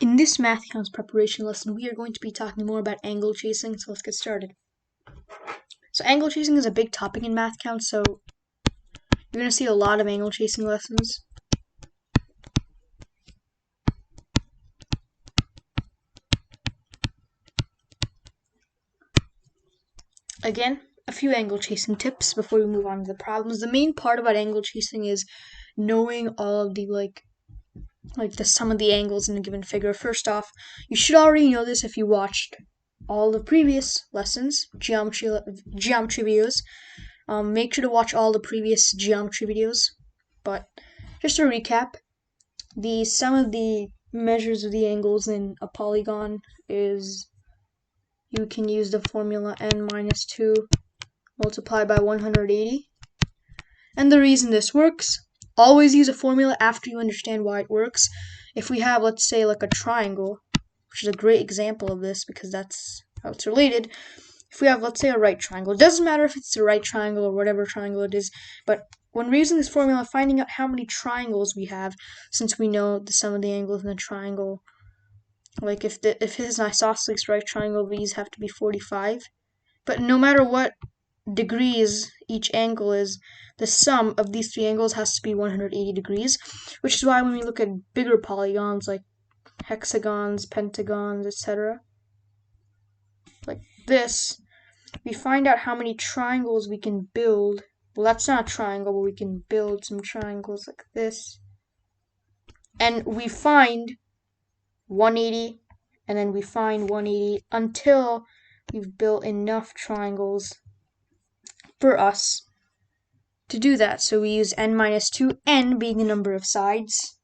In this math counts preparation lesson, we are going to be talking more about angle chasing, so let's get started. So angle chasing is a big topic in math counts, so you're going to see a lot of angle chasing lessons. Again, a few angle chasing tips before we move on to the problems. The main part about angle chasing is knowing all of the like the sum of the angles in a given figure. First off, you should already know this if you watched all the previous lessons, geometry videos. Make sure to watch all the previous geometry videos. But just to recap, the sum of the measures of the angles in a polygon is, you can use the formula n minus 2 multiplied by 180. And the reason this works, always use a formula after you understand why it works. If we have, let's say, like a triangle, which is a great example of this because that's how it's related. If we have, let's say, a right triangle, it doesn't matter if it's the right triangle or whatever triangle it is, but when we're using this formula, finding out how many triangles we have, since we know the sum of the angles in the triangle, like if it's an isosceles right triangle, these have to be 45. But no matter what degrees each angle is, the sum of these three angles has to be 180 degrees, which is why when we look at bigger polygons like hexagons, pentagons, etc., like this, we find out how many triangles we can build. Well, that's not a triangle, but we can build some triangles like this. And we find 180, and then we find 180 until we've built enough triangles for us to do that. So we use n minus 2, n being the number of sides.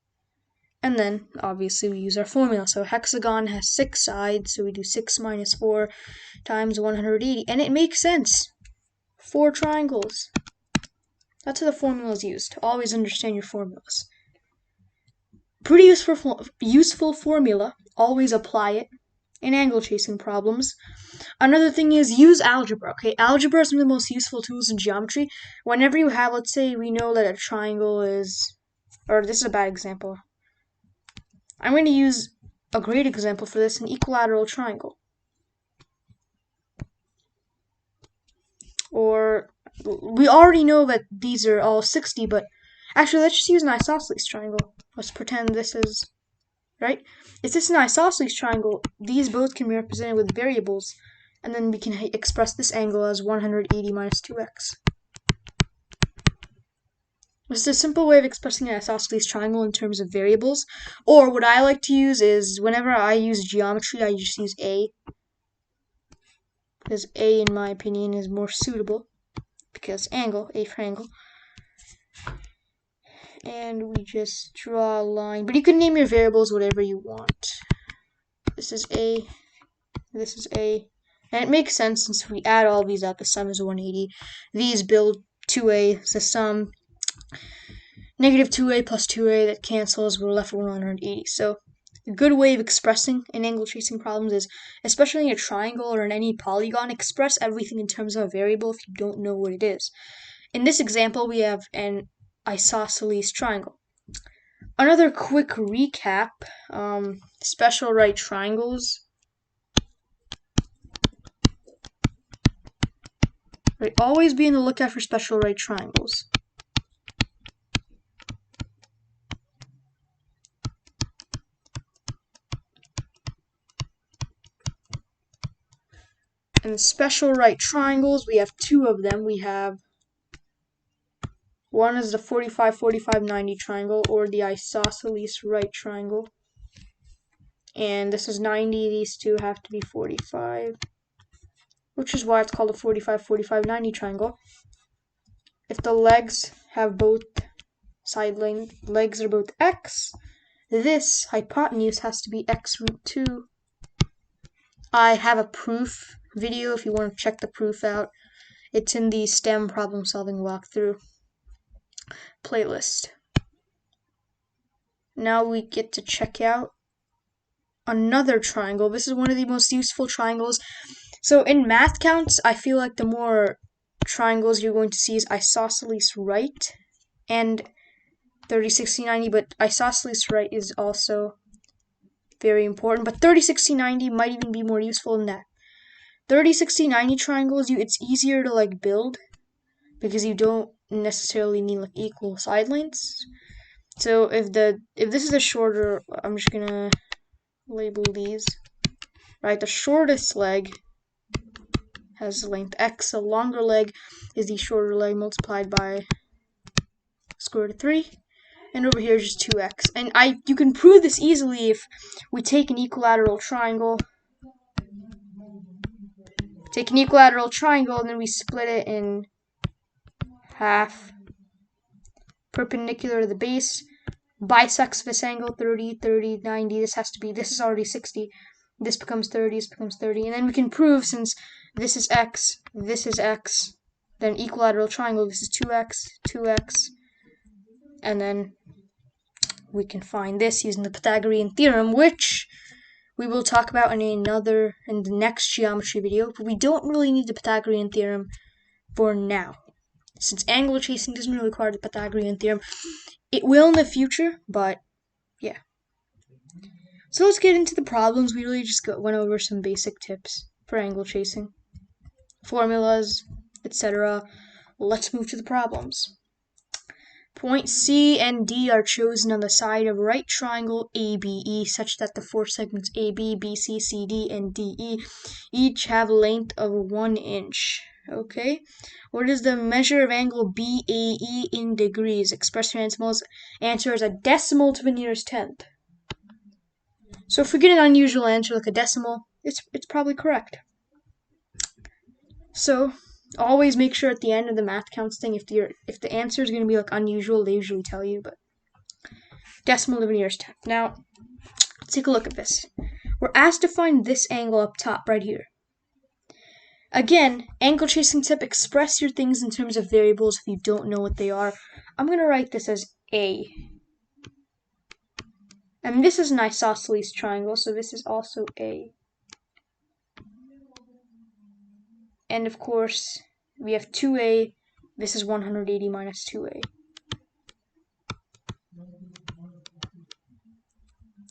And then, obviously, we use our formula. So a hexagon has 6 sides, so we do 6 minus 4 times 180. And it makes sense. 4 triangles. That's how the formula is used. Always understand your formulas. Pretty useful formula. Always apply it in angle chasing problems. Another thing is use algebra. Okay, algebra is one of the most useful tools in geometry. Whenever you have, let's say, we know that a triangle is, or this is a bad example. I'm going to use a great example for this, an equilateral triangle. Or, we already know that these are all 60, but actually, let's just use an isosceles triangle. Let's pretend this is, right? If this is an isosceles triangle, these both can be represented with variables, and then we can express this angle as 180 minus 2x. This is a simple way of expressing an isosceles triangle in terms of variables. Or what I like to use is, whenever I use geometry, I just use a. Because a, in my opinion, is more suitable. Because angle, a for angle. And we just draw a line. But you can name your variables whatever you want. This is a. This is a. And it makes sense since we add all these up, the sum is 180. These build 2a, the sum. Negative 2a plus 2a, that cancels, we're left with 180. So a good way of expressing an angle chasing problems is, especially in a triangle or in any polygon, express everything in terms of a variable if you don't know what it is. In this example, we have an isosceles triangle. Another quick recap, special right triangles. Right, always be on the lookout for special right triangles. And special right triangles, we have 2 of them. We have, one is the 45, 45, 90 triangle, or the isosceles right triangle. And this is 90, these two have to be 45, which is why it's called a 45, 45, 90 triangle. If the legs have both side legs are both x, this hypotenuse has to be x root 2. I have a proof video if you want to check the proof out. It's in the STEM problem solving walkthrough playlist. Now we get to check out another triangle. This is one of the most useful triangles. So in math counts, I feel like the more triangles you're going to see is isosceles right and 30, 60, 90, but isosceles right is also Very important, but 30, 60, 90 might even be more useful than that. 30, 60, 90 triangles, it's easier to like build because you don't necessarily need like equal side lengths. So if this is a shorter, I'm just gonna label these. Right, the shortest leg has length x. The longer leg is the shorter leg multiplied by square root of 3. And over here is just 2x. And you can prove this easily if we take an equilateral triangle. Take an equilateral triangle and then we split it in half, perpendicular to the base. Bisects this angle, 30, 30, 90. This is already 60. This becomes 30, this becomes 30. And then we can prove, since this is x, then equilateral triangle, this is 2x, 2x. And then we can find this using the Pythagorean theorem, which we will talk about in the next geometry video. But we don't really need the Pythagorean theorem for now, since angle chasing doesn't really require the Pythagorean theorem. It will in the future, but yeah. So let's get into the problems. We really just went over some basic tips for angle chasing, formulas, etc. Let's move to the problems. Point C and D are chosen on the side of right triangle ABE such that the four segments AB, BC, CD, and DE each have length of 1 inch. Okay, what is the measure of angle BAE in degrees? Expressed in decimals. Answer is a decimal to the nearest tenth. So if we get an unusual answer like a decimal, it's probably correct. So always make sure at the end of the math counts thing, if the answer is going to be like unusual, they usually tell you, but decimal to the nearest tenth. Now, let's take a look at this. We're asked to find this angle up top right here. Again, angle chasing tip, express your things in terms of variables if you don't know what they are. I'm going to write this as A. And this is an isosceles triangle, so this is also A. And of course, we have 2A. This is 180 minus 2A.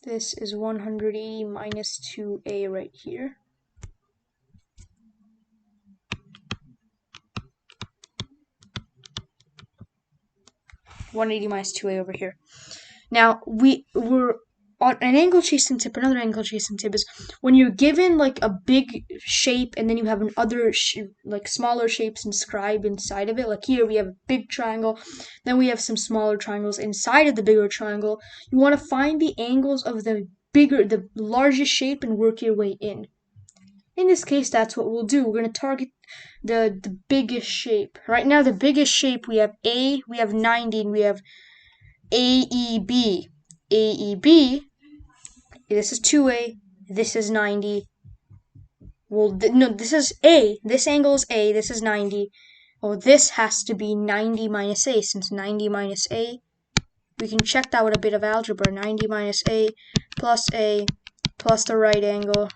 This is 180 minus 2A right here. minus 2A over here. Now, we're on an angle chasing tip. Another angle chasing tip is when you're given like a big shape and then you have another like smaller shapes inscribed inside of it. Like here we have a big triangle, then we have some smaller triangles inside of the bigger triangle. You want to find the angles of the largest shape and work your way in. In this case, that's what we'll do. We're going to target the biggest shape. Right now, the biggest shape, we have A, we have 90, and we have AEB. AEB, this is 2A, this is 90. Well, no, this is A. This angle is A, this is 90. Well, this has to be 90 minus A, since 90 minus A, we can check that with a bit of algebra. 90 minus A plus the right angle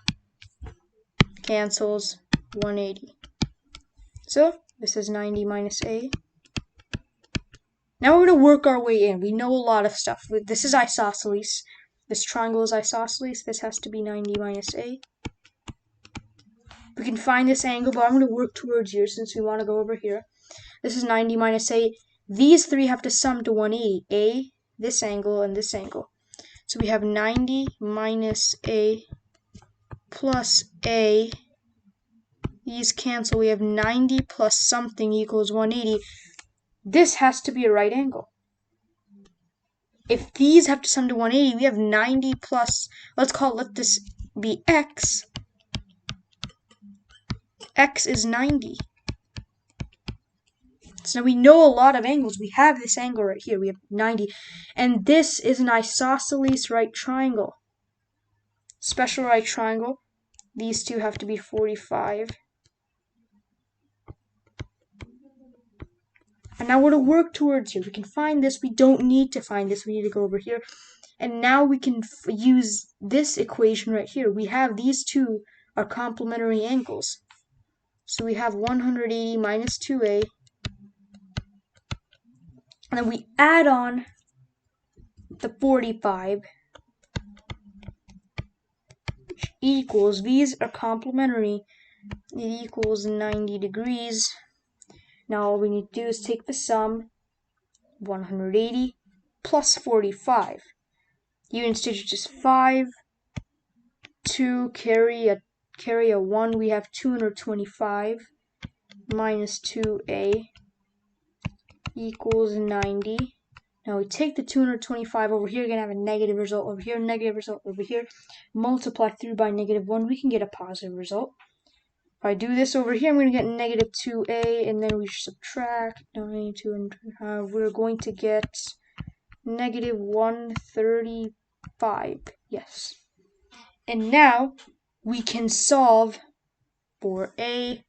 cancels 180. So, this is 90 minus A. Now we're going to work our way in. We know a lot of stuff. This is isosceles. This triangle is isosceles. This has to be 90 minus A. We can find this angle, but I'm going to work towards here since we want to go over here. This is 90 minus A. These three have to sum to 180. A, this angle, and this angle. So we have 90 minus A plus A. These cancel. We have 90 plus something equals 180. This has to be a right angle. If these have to sum to 180, we have 90 plus, let this be X. X is 90. So now we know a lot of angles. We have this angle right here. We have 90. And this is an isosceles right triangle. Special right triangle. These two have to be 45. And now we're going to work towards here. We can find this. We don't need to find this. We need to go over here. And now we can use this equation right here. We have these two are complementary angles. So we have 180 minus 2A. And then we add on the 45. equals, these are complementary, it equals 90 degrees. Now all we need to do is take the sum, 180 plus 45. Units digit is 5, 2, carry a 1, we have 225 minus 2a equals 90. Now we take the 225 over here, gonna have a negative result over here, negative result over here. Multiply through by -1, we can get a positive result. If I do this over here, I'm gonna get negative 2a, and then we subtract 9, 2, and we're going to get negative 135. Yes. And now we can solve for a.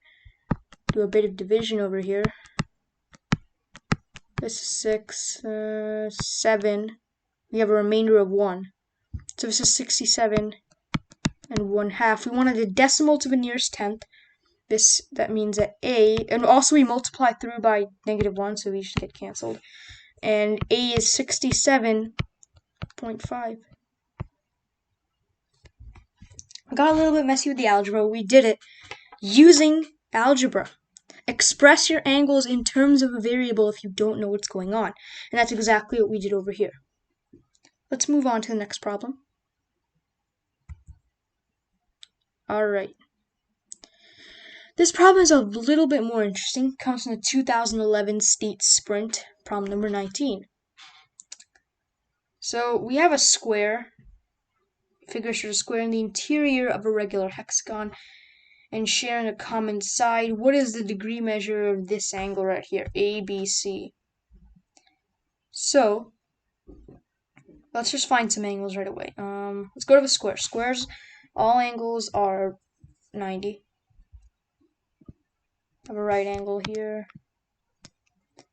Do a bit of division over here. This is 6, 7. We have a remainder of 1. So this is 67 and 1/2. We wanted a decimal to the nearest tenth. That means that a, and also we multiply through by -1, so we just get canceled. And a is 67.5. I got a little bit messy with the algebra. We did it using algebra. Express your angles in terms of a variable if you don't know what's going on. And that's exactly what we did over here. Let's move on to the next problem. Alright. This problem is a little bit more interesting. It comes from the 2011 State Sprint, problem number 19. So we have a square. Figure shows a square in the interior of a regular hexagon and sharing a common side. What is the degree measure of this angle right here? ABC. So let's just find some angles right away. Let's go to the square. Squares, all angles are 90. I have a right angle here.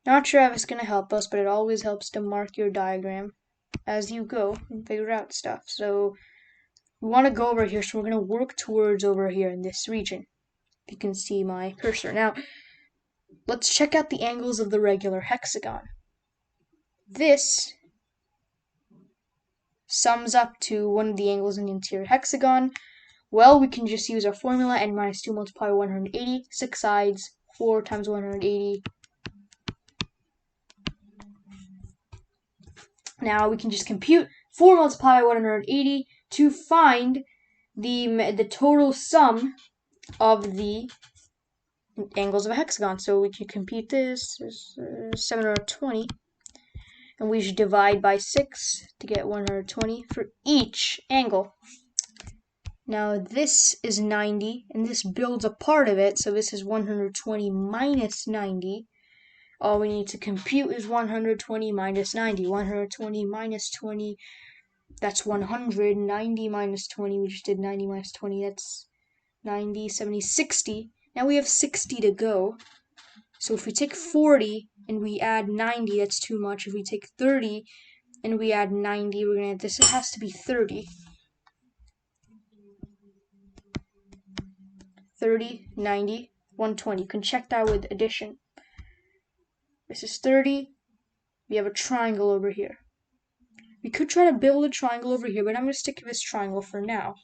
Not sure if it's going to help us, but it always helps to mark your diagram as you go and figure out stuff. So we want to go over here, so we're going to work towards over here in this region. If you can see my cursor. Now, let's check out the angles of the regular hexagon. This sums up to one of the angles in the interior hexagon. Well, we can just use our formula, n minus 2 multiplied by 180, 6 sides, 4 times 180. Now we can just compute 4 multiplied by 180 to find the total sum of the angles of a hexagon. So we can compute this, 720, and we should divide by 6 to get 120 for each angle. Now this is 90, and this builds a part of it, so this is 120 minus 90. All we need to compute is 120 minus 90. 120 minus 20, that's 100. 90 minus 20, we just did 90 minus 20, that's 90, 70, 60. Now we have 60 to go. So if we take 40 and we add 90, that's too much. If we take 30 and we add 90, we're gonna, this has to be 30. 30, 90, 120. You can check that with addition. This is 30. We have a triangle over here. We could try to build a triangle over here, but I'm going to stick with this triangle for now.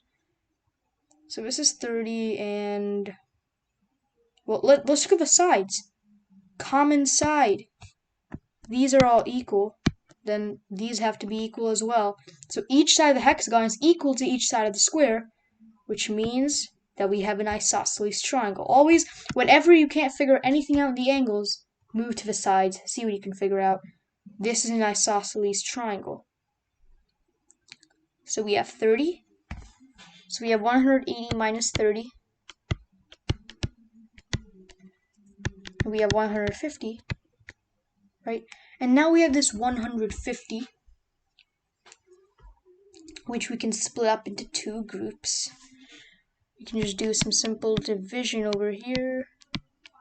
So this is 30 and, well, let's look at the sides. Common side. These are all equal. Then these have to be equal as well. So each side of the hexagon is equal to each side of the square, which means that we have an isosceles triangle. Always, whenever you can't figure anything out in the angles, move to the sides, see what you can figure out. This is an isosceles triangle. So we have 30. So we have 180 minus 30. And we have 150. Right? And now we have this 150, which we can split up into two groups. We can just do some simple division over here.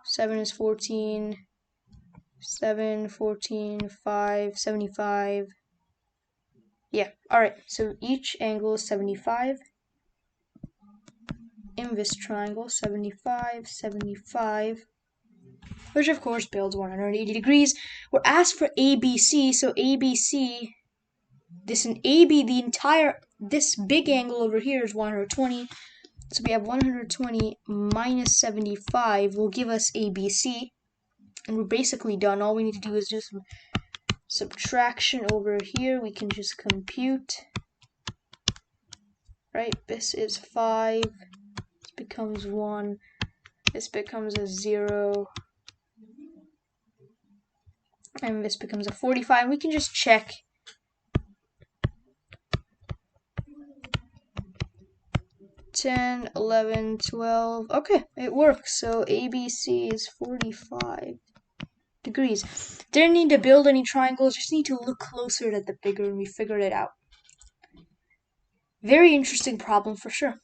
7 is 14. 7, 14, 5, 75. Yeah, alright, so each angle is 75. In this triangle, 75, 75, which of course builds 180 degrees. We're asked for ABC, so ABC, this and AB, the entire this big angle over here is 120. So we have 120 minus 75 will give us ABC. And we're basically done. All we need to do is do some subtraction over here. We can just compute. Right? This is 5. This becomes 1. This becomes a 0. And this becomes a 45. We can just check. $10, $11, $12. Okay, it works. So ABC is 45 degrees. Didn't need to build any triangles, just need to look closer at the figure and we figured it out. Very interesting problem for sure.